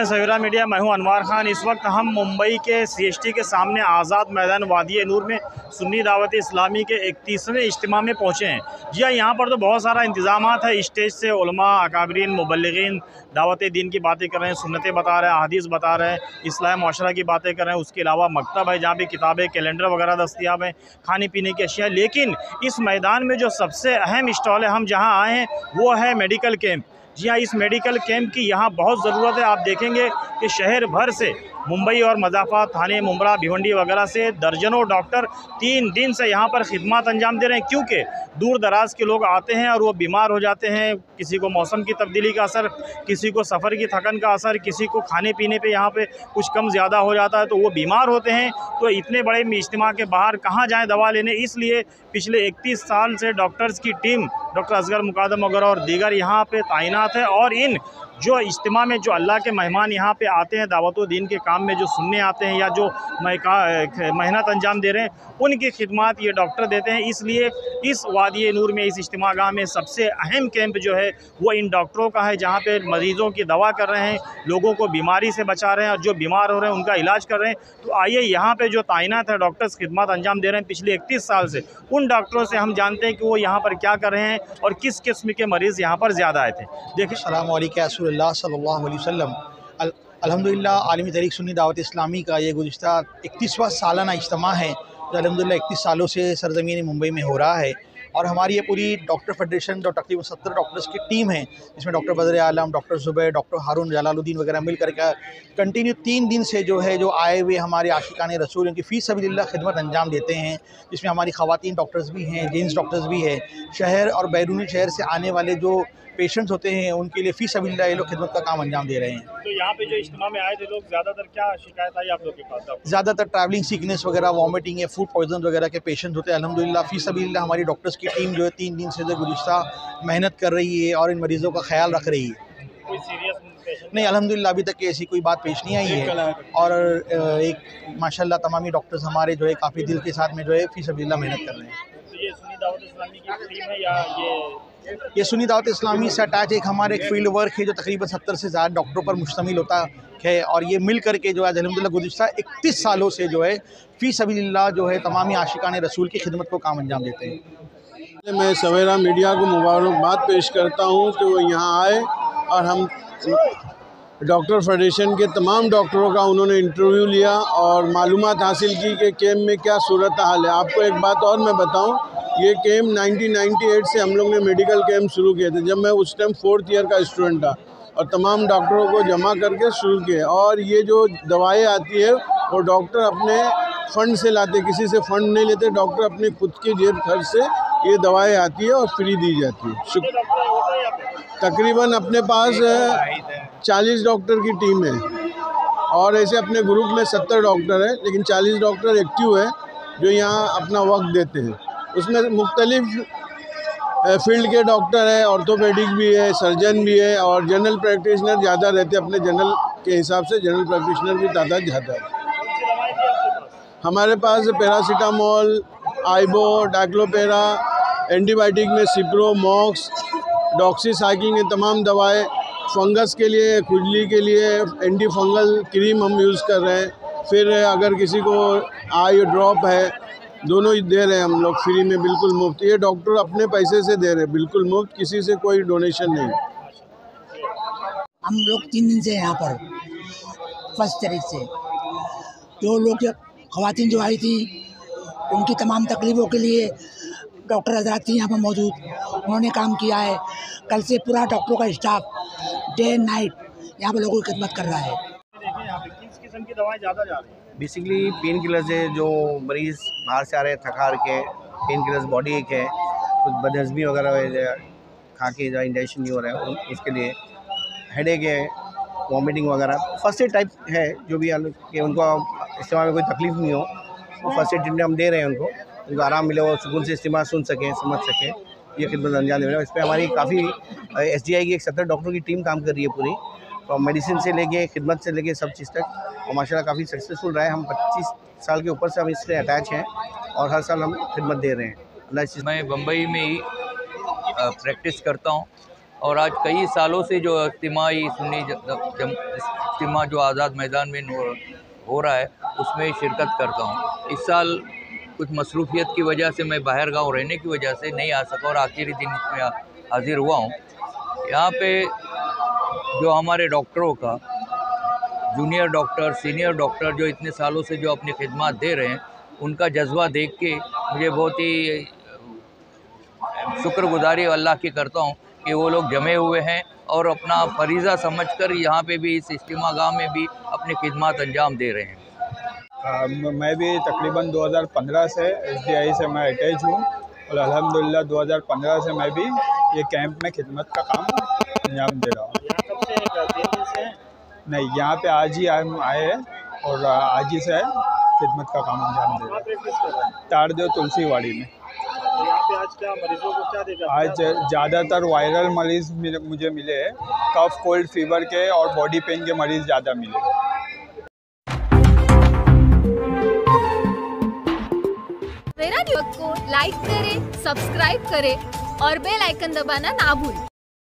सवेरा media, मैं हूं अनवार खान। इस वक्त हम मुंबई के CST के सामने आज़ाद मैदान वादी नूर में सुन्नी दावत इस्लामी के 31वें इज्तिमा में पहुंचे हैं। जी हाँ, यहाँ पर तो बहुत सारा इंतजामात है। स्टेज से उलमा, अकाबरीन, मुबल्लिगीन दावत दीन की बातें कर रहे हैं, सुन्नतें बता रहे हैं, हदीस बता रहे हैं, इस्लाह माशरा की बातें कर रहे हैं। उसके अलावा मकतब है जहाँ भी किताबें, कैलेंडर वगैरह दस्तियाब हैं, खाने पीने की अशिया। लेकिन इस मैदान में जो सबसे अहम स्टॉल है, हम जहाँ आए हैं वो है मेडिकल कैंप। जी हाँ, इस मेडिकल कैंप की यहाँ बहुत ज़रूरत है। आप देखेंगे कि शहर भर से, मुंबई और मज़ाफ़ात, थाने, मुंब्रा, भिवंडी वगैरह से दर्जनों डॉक्टर 3 दिन से यहाँ पर खिदमत अंजाम दे रहे हैं। क्योंकि दूर दराज के लोग आते हैं और वो बीमार हो जाते हैं। किसी को मौसम की तब्दीली का असर, किसी को सफ़र की थकन का असर, किसी को खाने पीने पे यहाँ पे कुछ कम ज़्यादा हो जाता है, तो वो बीमार होते हैं। तो इतने बड़े इज्तिमा के बाहर कहाँ जाएँ दवा लेने। इसलिए पिछले 31 साल से डॉक्टर्स की टीम, डॉक्टर असगर मुकादम वगैरह और दीगर यहाँ पे तैनात है। और इन जो इज्तिमा में जो अल्लाह के मेहमान यहाँ पे आते हैं, दावतो दीन के काम में जो सुनने आते हैं या जो मेहनत अंजाम दे रहे हैं, उनकी खिदमत ये डॉक्टर देते हैं। इसलिए इस वादी नूर में, इस इज्तिमा गाह में सबसे अहम कैंप जो है वो इन डॉक्टरों का है, जहाँ पे मरीज़ों की दवा कर रहे हैं, लोगों को बीमारी से बचा रहे हैं और जो बीमार हो रहे हैं उनका इलाज कर रहे हैं। तो आइए, यहाँ पे जो तैनात है डॉक्टर्स खिदमत अंजाम दे रहे हैं पिछले 31 साल से, उन डॉक्टरों से हम जानते हैं कि वो यहाँ पर क्या कर रहे हैं और किस किस्म के मरीज़ यहाँ पर ज़्यादा आए थे। देखिए, अस्सलाम वालेकुम सल्लल्लाहु अलैहि वसल्लम। अल्हम्दुलिल्लाह आलमी तहरीक सुन्नी दावत इस्लामी का ये गुज़िश्ता 31वां सालाना इज्तिमा है जो अल्हम्दुलिल्लाह 31 सालों से सरज़मीन मुंबई में हो रहा है। और हमारी ये पूरी डॉक्टर फेडरेशन जो तकरीबन 70 डॉक्टर्स की टीम है, जिसमें डॉक्टर बदर आलम, डॉक्टर ज़ुबैर, डॉक्टर हारून जलालुद्दीन वगैरह मिल कर के कंटिन्यू 3 दिन से जो है जो आए हुए हमारे आशिकाने रसूल उनकी फ़ी सबीलिल्लाह खिदमत अंजाम देते हैं। जिसमें हमारी ख़वातीन डॉक्टर्स भी हैं, जेंट्स डॉक्टर्स भी हैं। शहर और बैरूनी शहर से आने वाले जो पेशेंट्स होते हैं उनके लिए फ़ी सबीलिल्लाह ये लोग खिदमत का काम अंजाम दे रहे हैं। तो यहाँ पे जो इज्तिमा में आए थे लोग, ज़्यादातर क्या शिकायत आई आप लोग के पास? ज़्यादातर ट्रैवलिंग सिकनेस वगैरह, वॉमिटिंग या फूड पॉइजन वगैरह के पेशेंट्स होते हैं। अल्हम्दुलिल्लाह फ़ी सबीलिल्लाह हमारी डॉक्टर्स की टीम जो है 3 दिन से जो गुज़िश्ता मेहनत कर रही है और इन मरीज़ों का ख्याल रख रही है। कोई सीरियस पेशेंट नहीं, अल्हम्दुलिल्लाह अभी तक ऐसी कोई बात पेश नहीं आई है। और एक माशाल्लाह तमामी डॉक्टर्स हमारे जो है काफ़ी दिल के साथ में जो है फ़ी सबीलिल्लाह मेहनत कर रहे हैं। तो ये सुन्नी दावत इस्लामी की टीम है या ये सुन्नी दावत इस्लामी से अटैच एक हमारे एक फील्ड वर्क है जो तकरीबन 70 से ज़्यादा डॉक्टरों पर मुश्तमिल होता है। और ये मिल करके जो है अल्हम्दुलिल्लाह गुज़िश्ता 31 सालों से जो है फ़ी सबीलिल्लाह जो है तमामी आशिकाने रसूल की खिदमत को काम अंजाम देते हैं। मैं सवेरा मीडिया को मुबारकबाद पेश करता हूँ कि वो यहाँ आए और हम डॉक्टर फेडरेशन के तमाम डॉक्टरों का उन्होंने इंटरव्यू लिया और मालूमात हासिल की कि कैंप में क्या सूरत हाल है। आपको एक बात और मैं बताऊं, ये कैंप 1998 से हम लोग ने मेडिकल कैंप शुरू किए थे, जब मैं उस टाइम 4th ईयर का स्टूडेंट था, और तमाम डॉक्टरों को जमा करके शुरू किए। और ये जो दवाएं आती है वो डॉक्टर अपने फ़ंड से लाते, किसी से फ़ंड नहीं लेते, डॉक्टर अपने खुद के जेब खर्च से ये दवाएं आती है और फ्री दी जाती है। तकरीबन अपने पास 40 डॉक्टर की टीम है और ऐसे अपने ग्रुप में 70 डॉक्टर हैं, लेकिन 40 डॉक्टर एक्टिव है जो यहाँ अपना वक्त देते हैं। उसमें मुख्तलिफ फील्ड के डॉक्टर है, ऑर्थोपेडिक भी है, सर्जन भी है और जनरल प्रैक्टिशनर ज़्यादा रहते हैं। अपने जनरल के हिसाब से जनरल प्रैक्टिशनर की तादाद ज़्यादा है। हमारे पास पैरासीटामोल, आइबो, डाइक्लोपेरा, एंटीबायोटिक में सिप्रो, मॉक्स, डॉक्सीसाइक्लिन, ये तमाम दवाएं, फंगस के लिए, खुजली के लिए एंटी फंगल क्रीम हम यूज़ कर रहे हैं। फिर अगर किसी को आई ड्रॉप है, दोनों ही दे रहे हैं हम लोग फ्री में, बिल्कुल मुफ्त। ये डॉक्टर अपने पैसे से दे रहे हैं, बिल्कुल मुफ्त, किसी से कोई डोनेशन नहीं। हम लोग 3 दिन से यहाँ पर 1 तारीख से जो लोग ख़वातीन जो आई थी उनकी तमाम तकलीफ़ों के लिए डॉक्टर हज़रात थी यहाँ पर मौजूद, उन्होंने काम किया है। कल से पूरा डॉक्टरों का स्टाफ डे एंड नाइट यहाँ पर लोगों की खिदमत कर रहा है। देखिए यहाँ पे किस किस्म की दवाएं ज़्यादा जा रही हैं? बेसिकली पेन किलर्स है, जो मरीज़ बाहर से आ रहे हैं थकार के, पेन किलर्स, बॉडी एक है, कुछ बदहज़मी वगैरह खा के जो इंडाइजेशन नहीं हो रहा है उसके लिए, हेडेक है, वॉमिटिंग वगैरह, फर्स्ट एड टाइप है जो भी कि उनको इस्तेमाल में कोई तकलीफ़ नहीं हो, वो फर्स्ट एड ट्रीटमेंट हम दे रहे हैं उनको आराम मिले और सुकून से इस्तेमाल सुन सकें, समझ सकें, ये खिदमत अंजाम दे रहे हैं। इस पर हमारी काफ़ी SDI की 70 डॉक्टरों की टीम काम कर रही है पूरी, तो मेडिसिन से लेके खिदमत से लेके सब चीज़ तक, और माशाल्लाह काफ़ी सक्सेसफुल रहा है। हम 25 साल के ऊपर से हम इससे अटैच हैं और हर साल हम खिदमत दे रहे हैं। मैं बम्बई में ही प्रैक्टिस करता हूँ और आज कई सालों से जो इज्तिमाई सुन्नी इज्तिमा जो आज़ाद मैदान में हो रहा है उसमें शिरकत करता हूँ। इस साल कुछ मसरूफियत की वजह से मैं बाहर गाँव रहने की वजह से नहीं आ सका और आखिरी दिन इसमें हाजिर हुआ हूँ। यहाँ पे जो हमारे डॉक्टरों का, जूनियर डॉक्टर, सीनियर डॉक्टर जो इतने सालों से जो अपनी खिदमत दे रहे हैं, उनका जज्बा देख के मुझे बहुत ही शुक्रगुजारी अल्लाह की करता हूँ कि वो लोग जमे हुए हैं और अपना फरीज़ा समझकर यहाँ पे भी इस इज्तिमा गाह में भी अपनी खिदमत अंजाम दे रहे हैं। मैं भी तकरीबन 2015 से SDI से मैं अटैच हूँ और अल्हम्दुलिल्लाह 2015 से मैं भी ये कैंप में खिदमत का काम अंजाम दे रहा हूँ। नहीं, यहाँ पे आज ही हम आए हैं और आज ही से खिदमत का काम अंजाम दे रहे हैं। तारदेव तुलसीवाड़ी में। यहाँ पे आज क्या मरीजों को क्या देखा? आज ज़्यादातर वायरल मरीज़ मुझे मिले हैं, कफ कोल्ड फीवर के और बॉडी पेन के मरीज़ ज़्यादा मिले। मेरा न्यूज़ को लाइक करें, सब्सक्राइब करें और बेल आइकन दबाना ना भूलें।